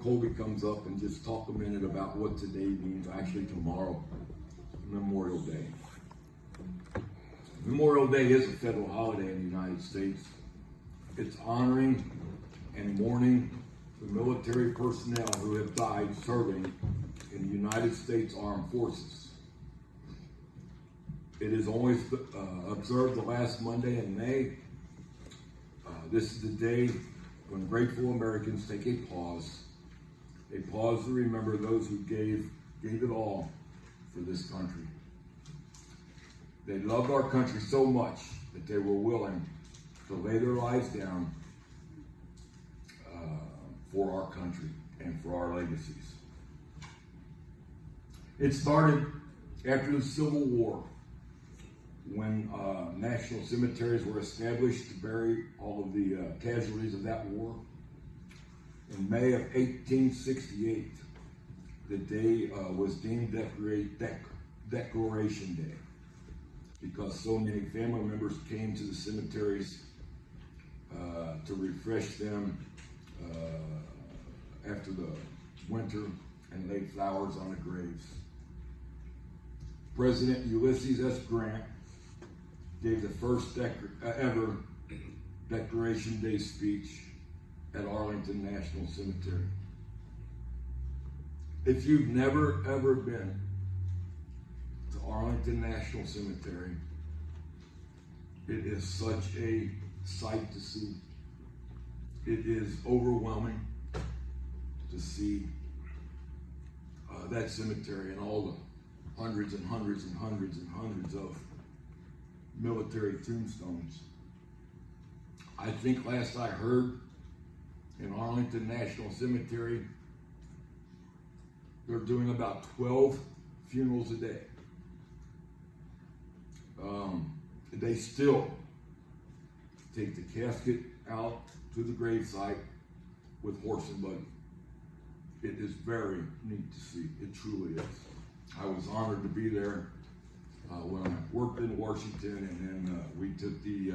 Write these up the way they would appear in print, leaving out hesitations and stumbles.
Colby comes up and just talk a minute about what today means, actually tomorrow, Memorial Day. Memorial Day is a federal holiday in the United States. It's honoring and mourning the military personnel who have died serving in the United States Armed Forces. It is always observed the last Monday in May. This is the day when grateful Americans take a pause to remember those who gave it all for this country. They loved our country so much that they were willing to lay their lives down for our country and for our legacies. It started after the Civil War, when national cemeteries were established to bury all of the casualties of that war. In May of 1868, the day was deemed Decoration Day, because so many family members came to the cemeteries to refresh them after the winter and lay flowers on the graves. President Ulysses S. Grant gave the first ever Decoration Day speech at Arlington National Cemetery. If you've never ever been to Arlington National Cemetery, it is such a sight to see. It is overwhelming to see that cemetery and all the hundreds and hundreds and hundreds and hundreds of military tombstones. I think last I heard, in Arlington National Cemetery, they're doing about 12 funerals a day. They still take the casket out to the gravesite with horse and buggy. It is very neat to see. It truly is. I was honored to be there when I worked in Washington, and then we took the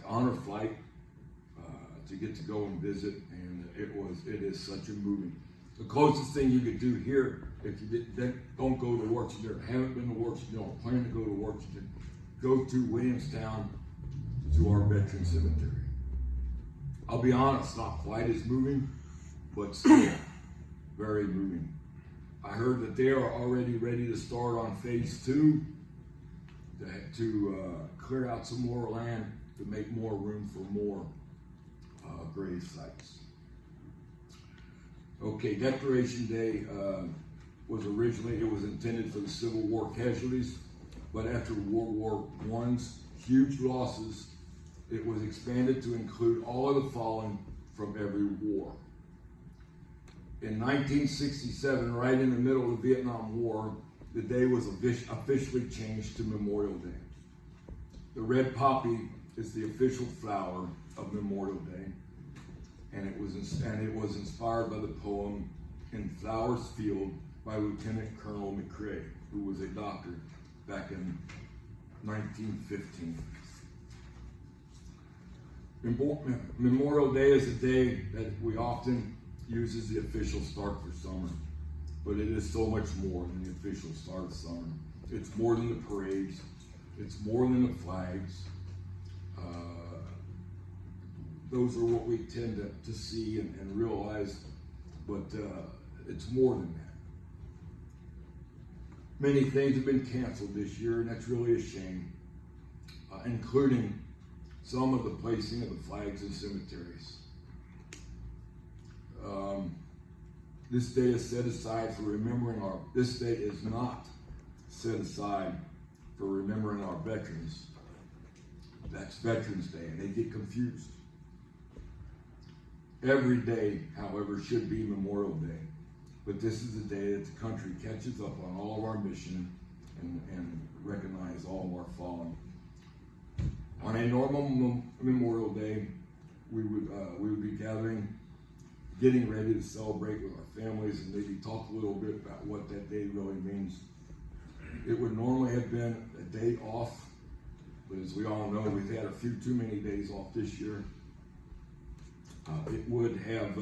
honor flight to get to go and visit, and it is such a moving. The closest thing you could do here, if you don't go to Washington, haven't been to Washington, don't plan to go to Washington, go to Williamstown to our veteran cemetery. I'll be honest, not quite as moving, but still very moving. I heard that they are already ready to start on phase 2 to clear out some more land to make more room for more grave sites. Okay, Decoration Day was intended for the Civil War casualties, but after World War I's huge losses, it was expanded to include all of the fallen from every war. In 1967, right in the middle of the Vietnam War, the day was officially changed to Memorial Day. The red poppy is the official flower of Memorial Day, and it was inspired by the poem "In Flowers Field" by Lieutenant Colonel McCrae, who was a doctor back in 1915. Memorial Day is a day that we often use as the official start for summer, but it is so much more than the official start of summer. It's more than the parades. It's more than the flags. Those are what we tend to see and realize, but it's more than that. Many things have been canceled this year, and that's really a shame, including some of the placing of the flags in cemeteries. This day is set aside for remembering this day is not set aside for remembering our veterans. That's Veterans Day, and they get confused. Every day, however, should be Memorial Day, but this is the day that the country catches up on all of our mission and recognize all of our fallen. On a normal Memorial Day, we would be gathering, getting ready to celebrate with our families, and maybe talk a little bit about what that day really means. It would normally have been a day off, but as we all know, we've had a few too many days off this year. It would have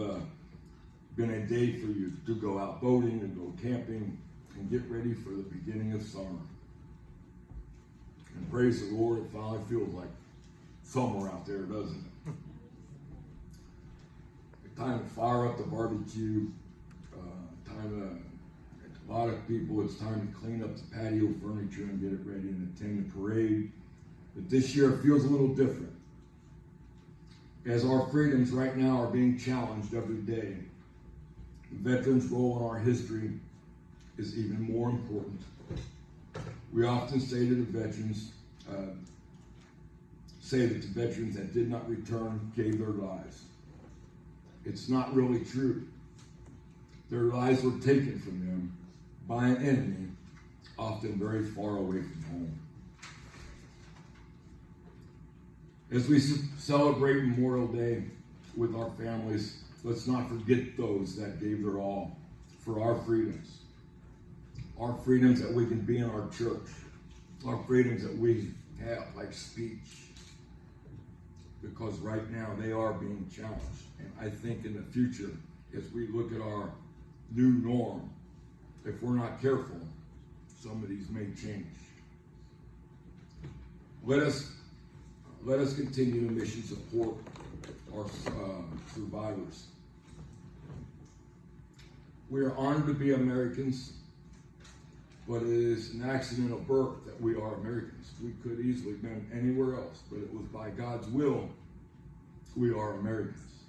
been a day for you to go out boating and go camping and get ready for the beginning of summer. And praise the Lord, it finally feels like summer out there, doesn't it? Time to fire up the barbecue. A lot of people, it's time to clean up the patio furniture and get it ready and attend the parade. But this year it feels a little different. As our freedoms right now are being challenged every day, the veterans' role in our history is even more important. We often say to the veterans, that the veterans that did not return gave their lives. It's not really true. Their lives were taken from them by an enemy, often very far away from home. As we celebrate Memorial Day with our families, let's not forget those that gave their all for our freedoms. Our freedoms that we can be in our church. Our freedoms that we have, like speech. Because right now they are being challenged. And I think in the future, as we look at our new norm, if we're not careful, some of these may change. Let us continue to mission support our survivors. We are honored to be Americans, but it is an accident of birth that we are Americans. We could easily have been anywhere else, but it was by God's will we are Americans.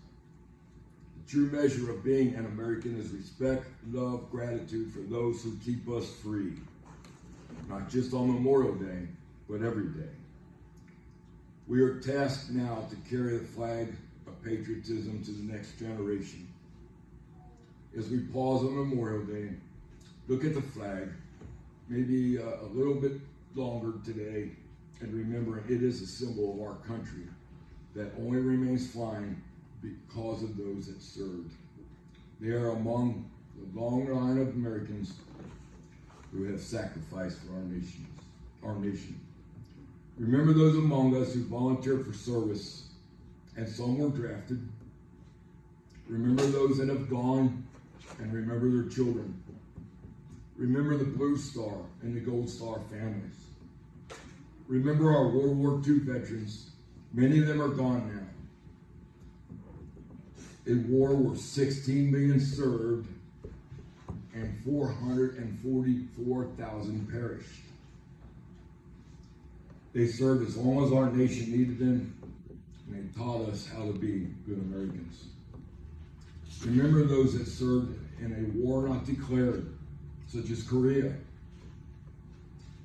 The true measure of being an American is respect, love, gratitude for those who keep us free. Not just on Memorial Day, but every day. We are tasked now to carry the flag of patriotism to the next generation. As we pause on Memorial Day, look at the flag, maybe a little bit longer today, and remember it is a symbol of our country that only remains flying because of those that served. They are among the long line of Americans who have sacrificed for our nation. Remember those among us who volunteered for service, and some were drafted. Remember those that have gone, and remember their children. Remember the Blue Star and the Gold Star families. Remember our World War II veterans. Many of them are gone now. In war were 16 million served and 444,000 perished. They served as long as our nation needed them, and they taught us how to be good Americans. Remember those that served in a war not declared, such as Korea.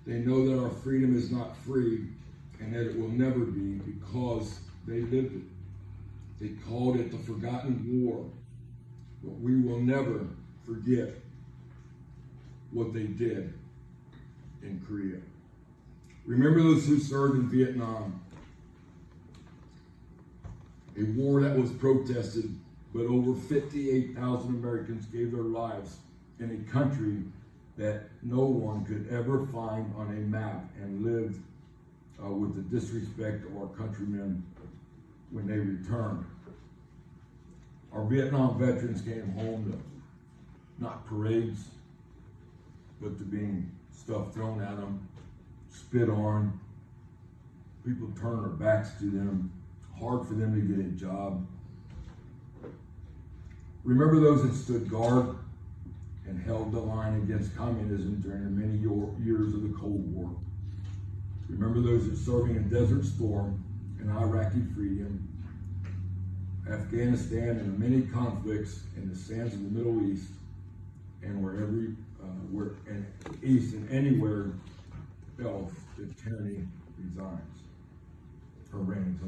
They know that our freedom is not free and that it will never be because they lived it. They called it the forgotten war, but we will never forget what they did in Korea. Remember those who served in Vietnam, a war that was protested, but over 58,000 Americans gave their lives in a country that no one could ever find on a map and lived with the disrespect of our countrymen when they returned. Our Vietnam veterans came home to not parades, but to being stuff thrown at them, spit on, people turn their backs to them, hard for them to get a job. Remember those that stood guard and held the line against communism during the many years of the Cold War. Remember those that serving in Desert Storm and Iraqi freedom, Afghanistan, and the many conflicts in the sands of the Middle East, and where East and anywhere else that tyranny reigns.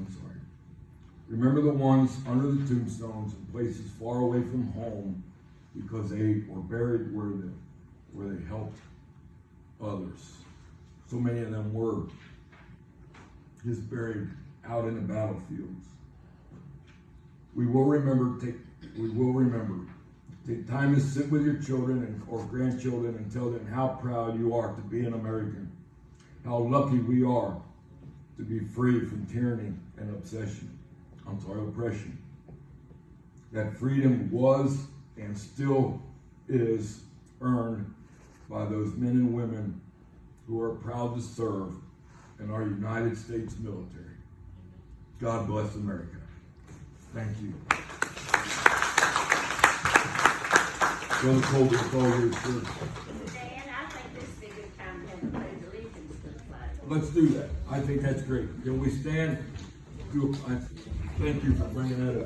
Remember the ones under the tombstones in places far away from home because they were buried where they helped others. So many of them were just buried out in the battlefields. We will remember. Take time to sit with your children or grandchildren and tell them how proud you are to be an American. How lucky we are to be free from tyranny and oppression. That freedom was and still is earned by those men and women who are proud to serve in our United States military. God bless America. Thank you. Brother Colby, it's all yours, sir. Dan, I think this is a good time to have the pledge of allegiance to the flag. Let's do that. I think that's great. Can we stand? Thank you for bringing that up.